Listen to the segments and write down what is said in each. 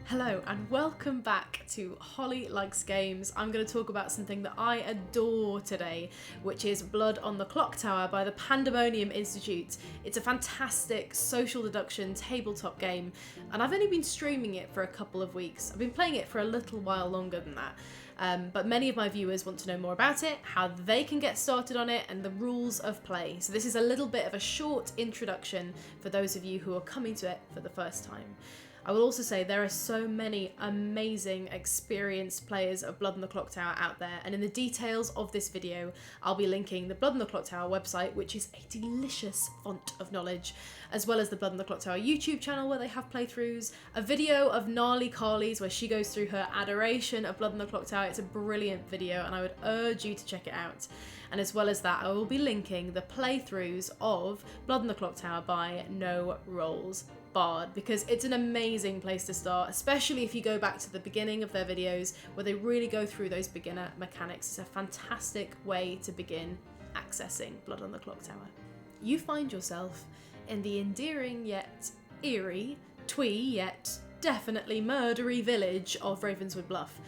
Hello and welcome back to Holly Likes Games. I'm going to talk about something that I adore today, which is Blood on the Clocktower by the Pandemonium Institute. It's a fantastic social deduction tabletop game, and I've only been streaming it for a couple of weeks. I've been playing it for a little while longer than that, but many of my viewers want to know more about it, how they can get started on it, and the rules of play. So this is a little bit of a short introduction for those of you who are coming to it for the first time. I will also say there are so many amazing experienced players of Blood on the Clocktower out there, and in the details of this video I'll be linking the Blood on the Clocktower website, which is a delicious font of knowledge, as well as the Blood on the Clocktower YouTube channel where they have playthroughs, a video of Gnarly Carly's where she goes through her adoration of Blood on the Clocktower. It's a brilliant video and I would urge you to check it out. And as well as that, I will be linking the playthroughs of Blood on the Clocktower by No Rolls Barred, because it's an amazing place to start, especially if you go back to the beginning of their videos where they really go through those beginner mechanics. It's a fantastic way to begin accessing Blood on the Clocktower. You find yourself in the endearing yet eerie, twee yet definitely murdery village of Ravenswood Bluff.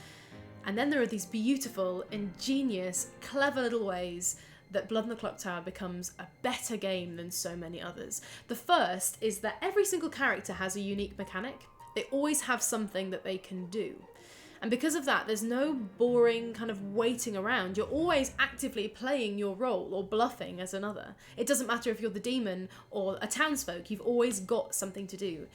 And then there are these beautiful, ingenious, clever little ways that Blood on the Clocktower becomes a better game than so many others. The first is that every single character has a unique mechanic. They always have something that they can do. And because of that, there's no boring kind of waiting around. You're always actively playing your role or bluffing as another. It doesn't matter if you're the demon or a townsfolk, you've always got something to do.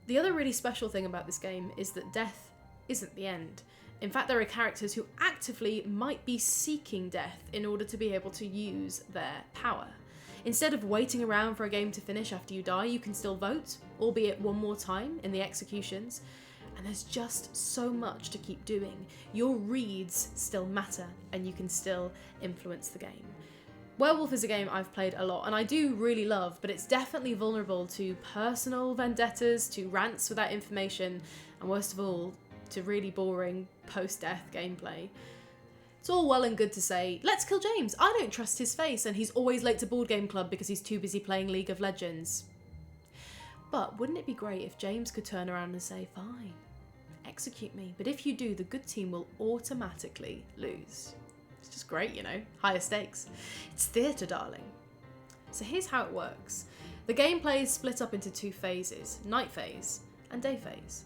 The other really special thing about this game is that death isn't the end. In fact, there are characters who actively might be seeking death in order to be able to use their power. Instead of waiting around for a game to finish after you die, you can still vote, albeit one more time in the executions. And there's just so much to keep doing. Your reads still matter and you can still influence the game. Werewolf is a game I've played a lot and I do really love, but it's definitely vulnerable to personal vendettas, to rants without information, and worst of all, to really boring post-death gameplay. It's all well and good to say, let's kill James, I don't trust his face and he's always late to board game club because he's too busy playing League of Legends. But wouldn't it be great if James could turn around and say, fine, execute me, but if you do, the good team will automatically lose. It's just great, you know, higher stakes. It's theatre, darling. So here's how it works. The gameplay is split up into two phases, night phase and day phase.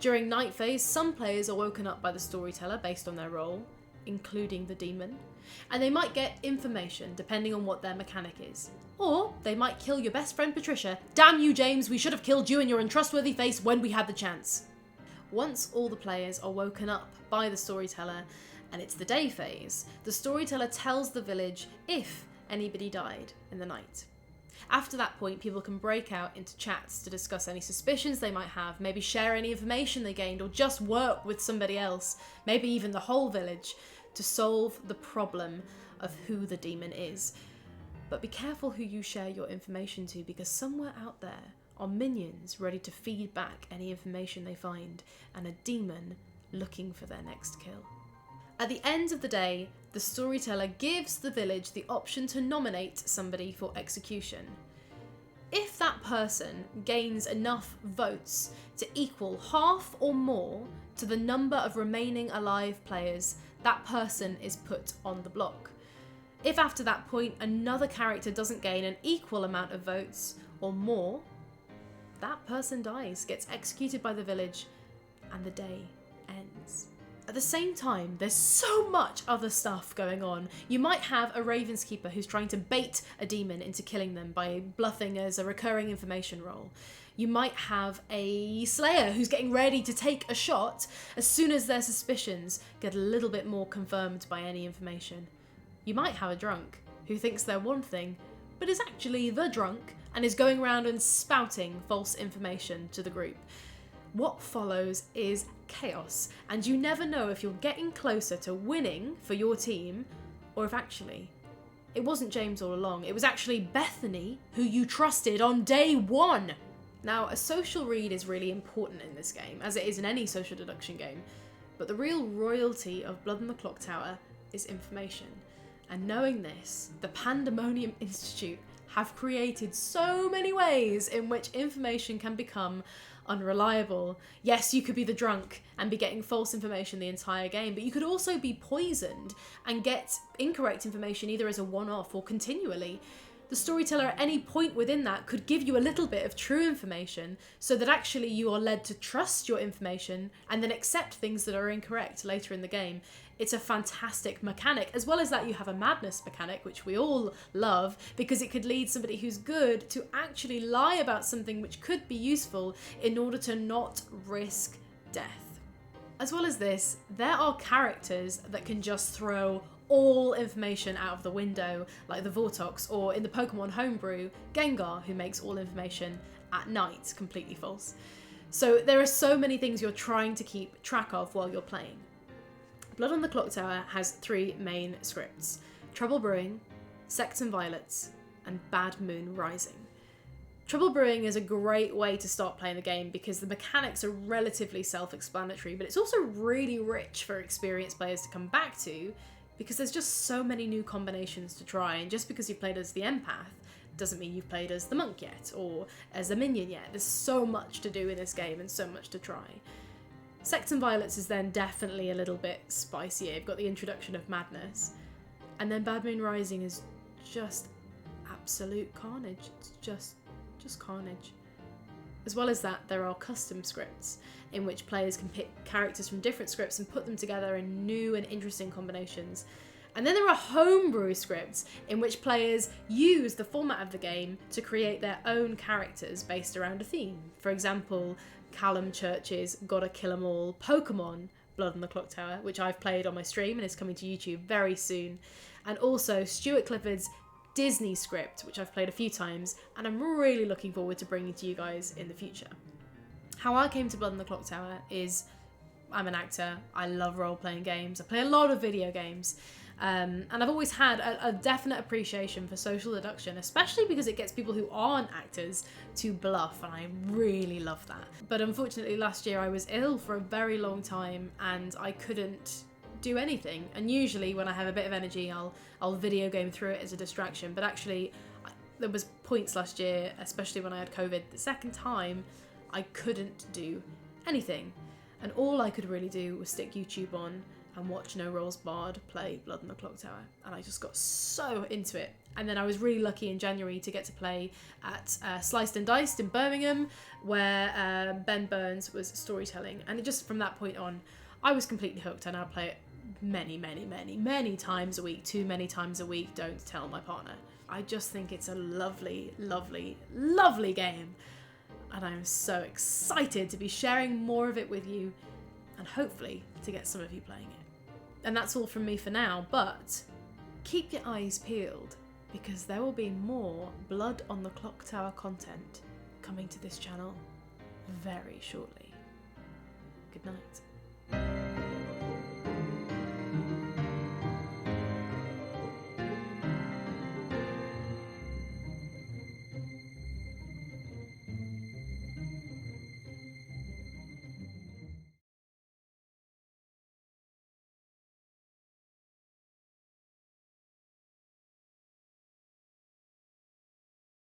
During night phase, some players are woken up by the storyteller based on their role, including the demon, and they might get information depending on what their mechanic is. Or they might kill your best friend Patricia. Damn you, James, we should have killed you and your untrustworthy face when we had the chance. Once all the players are woken up by the storyteller and it's the day phase, the storyteller tells the village if anybody died in the night. After that point, people can break out into chats to discuss any suspicions they might have, maybe share any information they gained, or just work with somebody else, maybe even the whole village, to solve the problem of who the demon is. But be careful who you share your information to, because somewhere out there are minions ready to feed back any information they find, and a demon looking for their next kill. At the end of the day, the storyteller gives the village the option to nominate somebody for execution. If that person gains enough votes to equal half or more to the number of remaining alive players, that person is put on the block. If after that point another character doesn't gain an equal amount of votes or more, that person dies, gets executed by the village, and the day ends. At the same time, there's so much other stuff going on. You might have a Ravenskeeper who's trying to bait a demon into killing them by bluffing as a recurring information role. You might have a Slayer who's getting ready to take a shot as soon as their suspicions get a little bit more confirmed by any information. You might have a drunk who thinks they're one thing, but is actually the drunk and is going around and spouting false information to the group. What follows is chaos, and you never know if you're getting closer to winning for your team, or if actually it wasn't James all along, it was actually Bethany who you trusted on day one. Now, a social read is really important in this game, as it is in any social deduction game, but the real royalty of Blood on the Clocktower is information. And knowing this, the Pandemonium Institute have created so many ways in which information can become unreliable. Yes, you could be the drunk and be getting false information the entire game, but you could also be poisoned and get incorrect information either as a one-off or continually. The storyteller at any point within that could give you a little bit of true information so that actually you are led to trust your information and then accept things that are incorrect later in the game. It's a fantastic mechanic. As well as that, you have a madness mechanic, which we all love, because it could lead somebody who's good to actually lie about something which could be useful in order to not risk death. As well as this, there are characters that can just throw all information out of the window, like the Vortox, or in the Pokemon homebrew, Gengar, who makes all information at night completely false. So there are so many things you're trying to keep track of while you're playing. Blood on the Clocktower has 3 main scripts: Trouble Brewing, Sects and Violets, and Bad Moon Rising. Trouble Brewing is a great way to start playing the game because the mechanics are relatively self-explanatory, but it's also really rich for experienced players to come back to because there's just so many new combinations to try, and just because you've played as the empath doesn't mean you've played as the monk yet or as a minion yet. There's so much to do in this game and so much to try. Sects and Violets is then definitely a little bit spicier. You've got the introduction of madness. And then Bad Moon Rising is just absolute carnage. It's just carnage. As well as that, there are custom scripts in which players can pick characters from different scripts and put them together in new and interesting combinations. And then there are homebrew scripts in which players use the format of the game to create their own characters based around a theme. For example, Callum Church's Gotta Kill 'Em All Pokemon Blood on the Clocktower, which I've played on my stream and is coming to YouTube very soon. And also Stuart Clifford's Disney script, which I've played a few times, and I'm really looking forward to bringing to you guys in the future. How I came to Blood on the Clocktower is I'm an actor. I love role-playing games. I play a lot of video games. And I've always had a definite appreciation for social deduction, especially because it gets people who aren't actors to bluff, and I really love that. But unfortunately last year I was ill for a very long time and I couldn't do anything. And usually when I have a bit of energy, I'll video game through it as a distraction. But actually there was points last year, especially when I had COVID the second time, I couldn't do anything. And all I could really do was stick YouTube on and watch No Rolls Barred play Blood on the Clocktower, and I just got so into it. And then I was really lucky in January to get to play at Sliced and Diced in Birmingham, where Ben Burns was storytelling, and it just from that point on I was completely hooked. I now play it many times a week. Too many times a week, don't tell my partner. I just think it's a lovely game, and I'm so excited to be sharing more of it with you and hopefully to get some of you playing it. And that's all from me for now, but keep your eyes peeled because there will be more Blood on the Clocktower content coming to this channel very shortly. Good night.